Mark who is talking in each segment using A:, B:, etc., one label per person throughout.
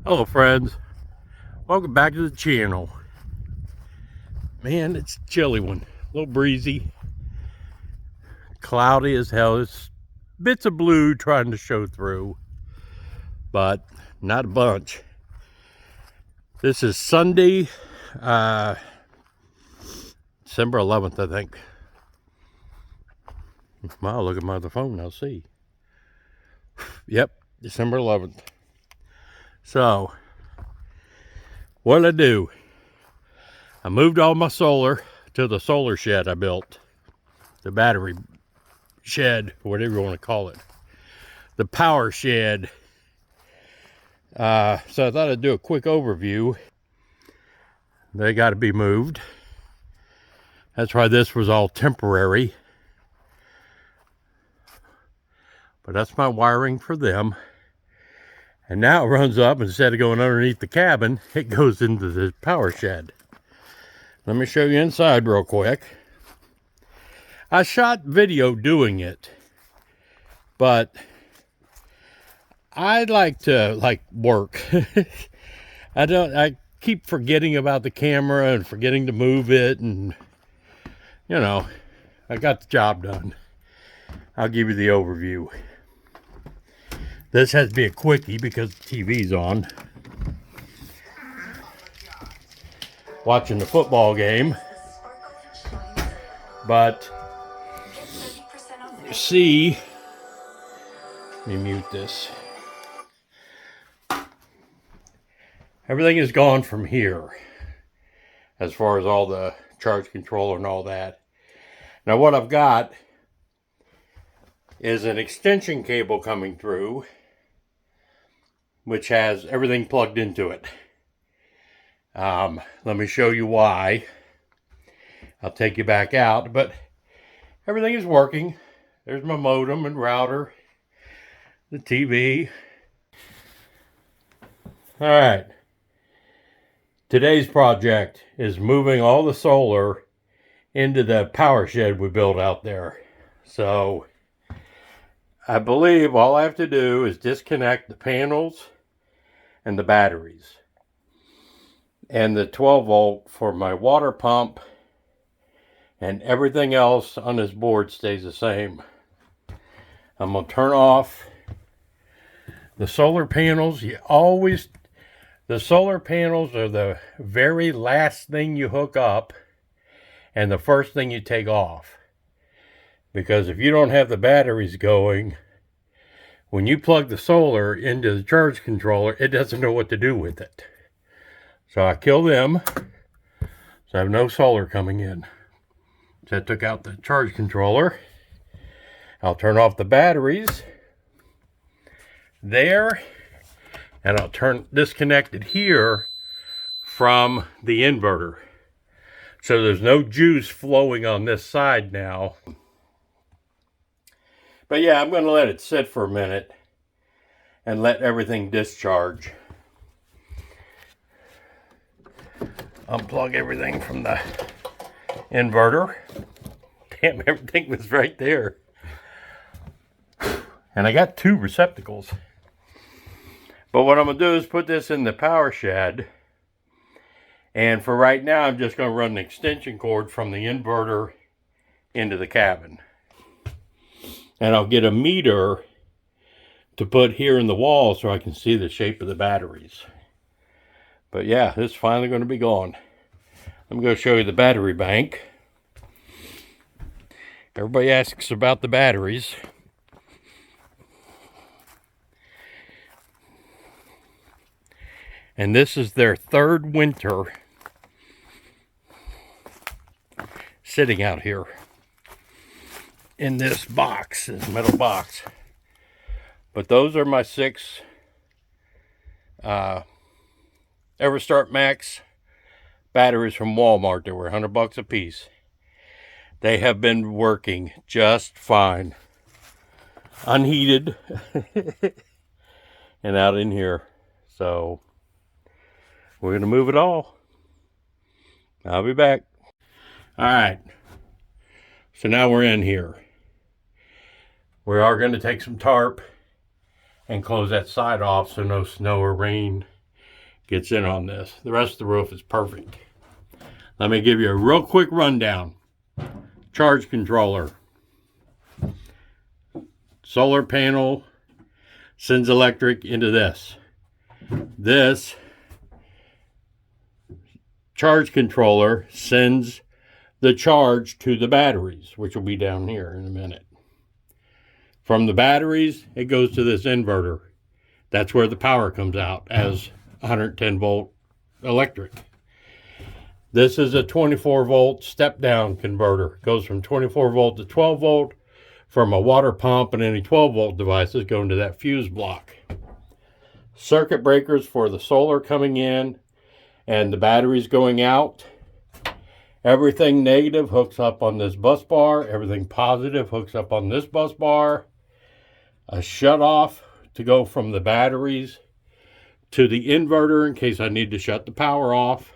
A: Hello friends, welcome back to the channel. Man, it's a chilly one, a little breezy, cloudy as hell. It's bits of blue trying to show through, but not a bunch. This is Sunday, December 11th, I think. Wow, look at my other phone, I'll see. Yep, December 11th. So, what did I do? I moved all my solar to the solar shed I built. The battery shed, whatever you want to call it. The power shed. So I thought I'd do a quick overview. They got to be moved. That's why this was all temporary. But that's my wiring for them. And now it runs up, instead of going underneath the cabin, it goes into the power shed. Let me show you inside real quick. I shot video doing it, but I like to work. I keep forgetting about the camera and forgetting to move it, and I got the job done. I'll give you the overview. This has to be a quickie because the TV's on. Watching the football game. But you see, let me mute this. Everything is gone from here as far as all the charge controller and all that. Now what I've got is an extension cable coming through, which has everything plugged into it. Let me show you why. I'll take you back out, but everything is working. There's my modem and router, the TV. All right. Today's project is moving all the solar into the power shed we built out there. So I believe all I have to do is disconnect the panels and the batteries. And the 12 volt for my water pump, and everything else on this board stays the same. I'm going to turn off the solar panels. The solar panels are the very last thing you hook up and the first thing you take off. Because if you don't have the batteries going, when you plug the solar into the charge controller, it doesn't know what to do with it. So I kill them, so I have no solar coming in. So I took out the charge controller. I'll turn off the batteries there, and I'll disconnect it here from the inverter. So there's no juice flowing on this side now. But yeah, I'm going to let it sit for a minute and let everything discharge. Unplug everything from the inverter. Damn, everything was right there. And I got 2 receptacles. But what I'm going to do is put this in the power shed. And for right now, I'm just going to run an extension cord from the inverter into the cabin. And I'll get a meter to put here in the wall so I can see the shape of the batteries. But yeah, this is finally going to be gone. I'm going to show you the battery bank. Everybody asks about the batteries. And this is their 3rd winter sitting out here in this box, this metal box. But those are my 6 Everstart Max batteries from Walmart. They were $100 a piece. They have been working just fine. Unheated. And out in here. So we're going to move it all. I'll be back. All right. So now we're in here. We are going to take some tarp and close that side off so no snow or rain gets in on this. The rest of the roof is perfect. Let me give you a real quick rundown. Charge controller. Solar panel sends electric into this. This charge controller sends the charge to the batteries, which will be down here in a minute. From the batteries, it goes to this inverter. That's where the power comes out as 110 volt electric. This is a 24 volt step down converter. It goes from 24 volt to 12 volt from a water pump, and any 12 volt devices go into that fuse block. Circuit breakers for the solar coming in and the batteries going out. Everything negative hooks up on this bus bar. Everything positive hooks up on this bus bar. A shut off to go from the batteries to the inverter in case I need to shut the power off.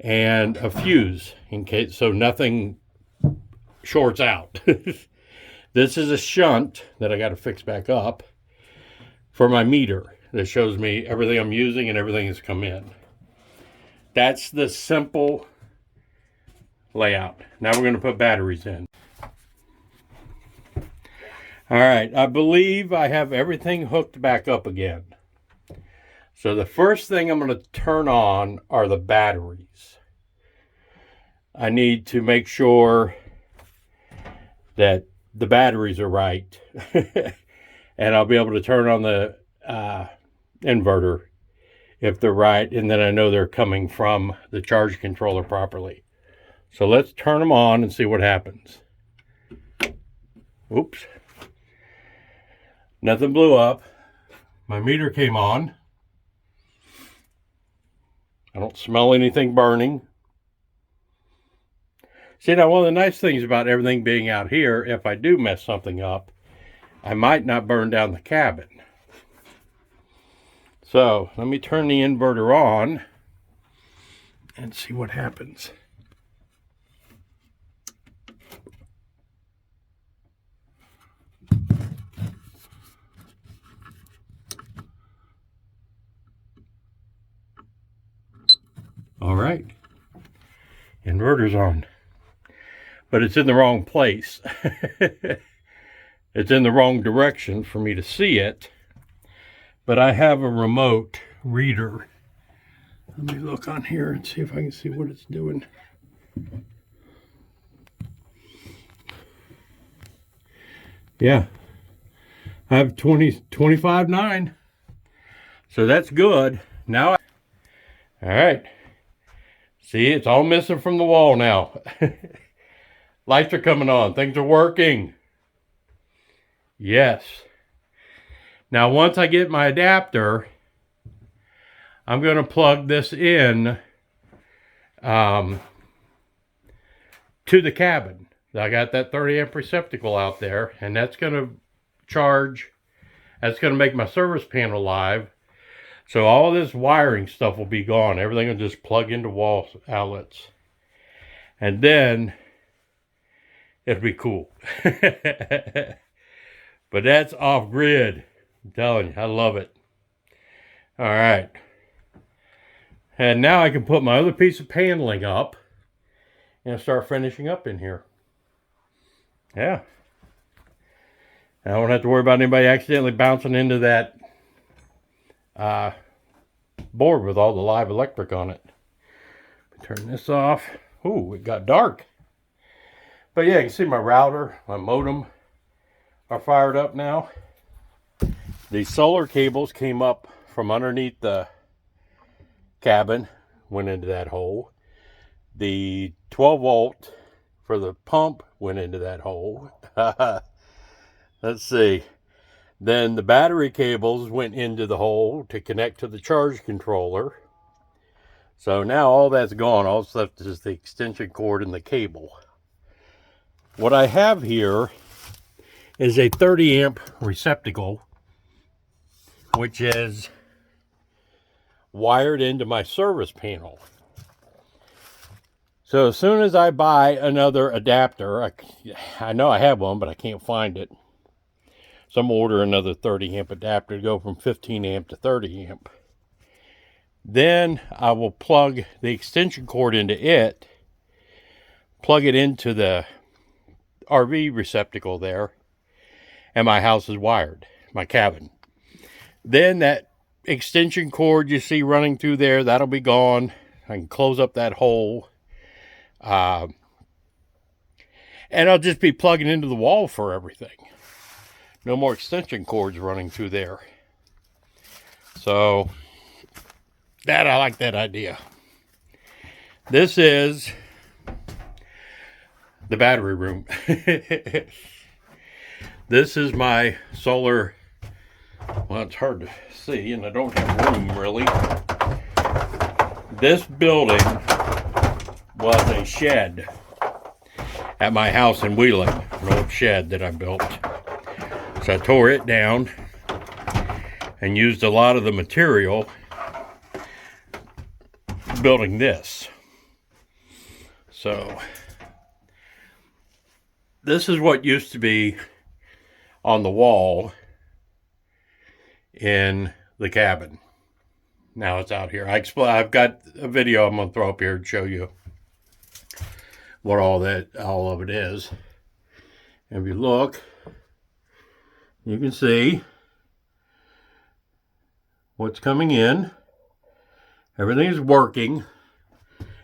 A: And a fuse in case, so nothing shorts out. This is a shunt that I got to fix back up for my meter that shows me everything I'm using and everything that's come in. That's the simple layout. Now we're going to put batteries in. All right, I believe I have everything hooked back up again. So the first thing I'm going to turn on are the batteries. I need to make sure that the batteries are right. And I'll be able to turn on the inverter if they're right, and then I know they're coming from the charge controller properly. So let's turn them on and see what happens. Oops. Nothing blew up. My meter came on. I don't smell anything burning. See, now one of the nice things about everything being out here, if I do mess something up, I might not burn down the cabin. So let me turn the inverter on and see what happens. All right, inverter's on, but it's in the wrong place. It's in the wrong direction for me to see it, but I have a remote reader. Let me look on here and see if I can see what it's doing. Yeah, I have 25.9, so that's good. Now, all right. See, it's all missing from the wall now. Lights are coming on. Things are working. Yes. Now, once I get my adapter, I'm going to plug this in to the cabin. I got that 30 amp receptacle out there, and that's going to charge. That's going to make my service panel live. So all this wiring stuff will be gone. Everything will just plug into wall outlets. And then it'll be cool. But that's off grid. I'm telling you, I love it. All right. And now I can put my other piece of paneling up and start finishing up in here. Yeah. I don't have to worry about anybody accidentally bouncing into that board with all the live electric on it. Turn this off. Ooh, it got dark. But yeah, you can see my router, my modem are fired up now. The solar cables came up from underneath the cabin, went into that hole. The 12 volt for the pump went into that hole. Let's see. Then the battery cables went into the hole to connect to the charge controller. So now all that's gone. All that's left is the extension cord and the cable. What I have here is a 30 amp receptacle, which is wired into my service panel. So as soon as I buy another adapter, I know I have one, but I can't find it. So I'm going to order another 30 amp adapter to go from 15 amp to 30 amp. Then I will plug the extension cord into it, plug it into the RV receptacle there, and my house is wired, my cabin. Then that extension cord you see running through there, that'll be gone. I can close up that hole. And I'll just be plugging into the wall for everything. No more extension cords running through there. So, I like that idea. This is the battery room. This is my solar. Well, it's hard to see, and I don't have room really. This building was a shed at my house in Wheeling, an old shed that I built. So I tore it down and used a lot of the material building this. So this is what used to be on the wall in the cabin. Now it's out here. I've got a video I'm going to throw up here to show you what all of it is. If you look, you can see what's coming in. Everything's working.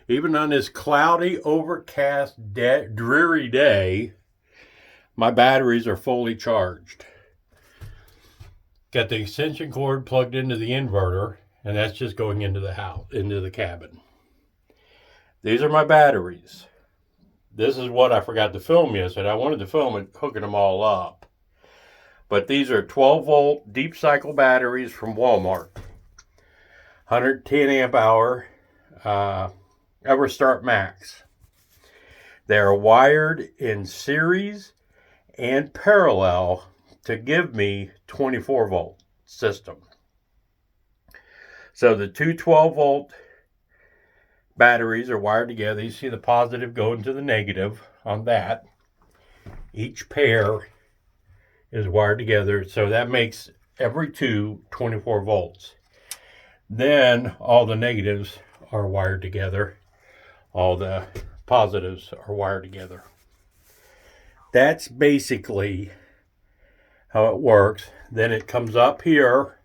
A: Even on this cloudy, overcast, dreary day, my batteries are fully charged. Got the extension cord plugged into the inverter, and that's just going into the house, into the cabin. These are my batteries. This is what I forgot to film yesterday. I wanted to film it hooking them all up. But these are 12-volt deep cycle batteries from Walmart. 110 amp hour EverStart Max. They are wired in series and parallel to give me 24 volt system. So the two 12-volt batteries are wired together. You see the positive going to the negative on that. Each pair is wired together, so that makes every two 24 volts. Then all the negatives are wired together. All the positives are wired together. That's basically how it works. Then it comes up here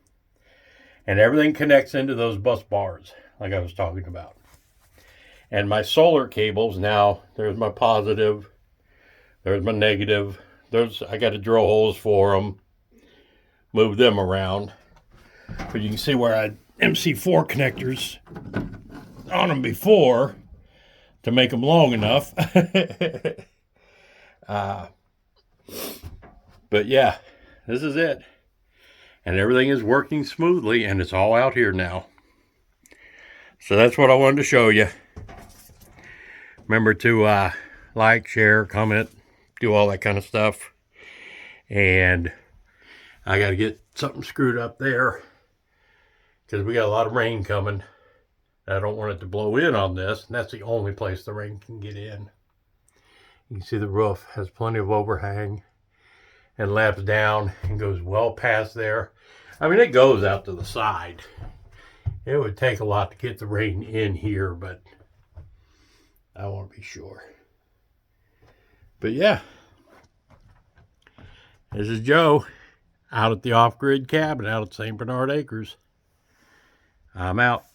A: and everything connects into those bus bars like I was talking about. And my solar cables, now there's my positive, there's my negative, I got to drill holes for them, move them around. But you can see where I had MC4 connectors on them before to make them long enough. But yeah, this is it. And everything is working smoothly, and it's all out here now. So that's what I wanted to show you. Remember to like, share, comment, do all that kind of stuff. And I got to get something screwed up there because we got a lot of rain coming. I don't want it to blow in on this, and that's the only place the rain can get in. You can see the roof has plenty of overhang and laps down and goes well past there. I mean, it goes out to the side. It would take a lot to get the rain in here, but I want to be sure. But yeah, this is Joe out at the off-grid cabin out at St. Bernard Acres. I'm out.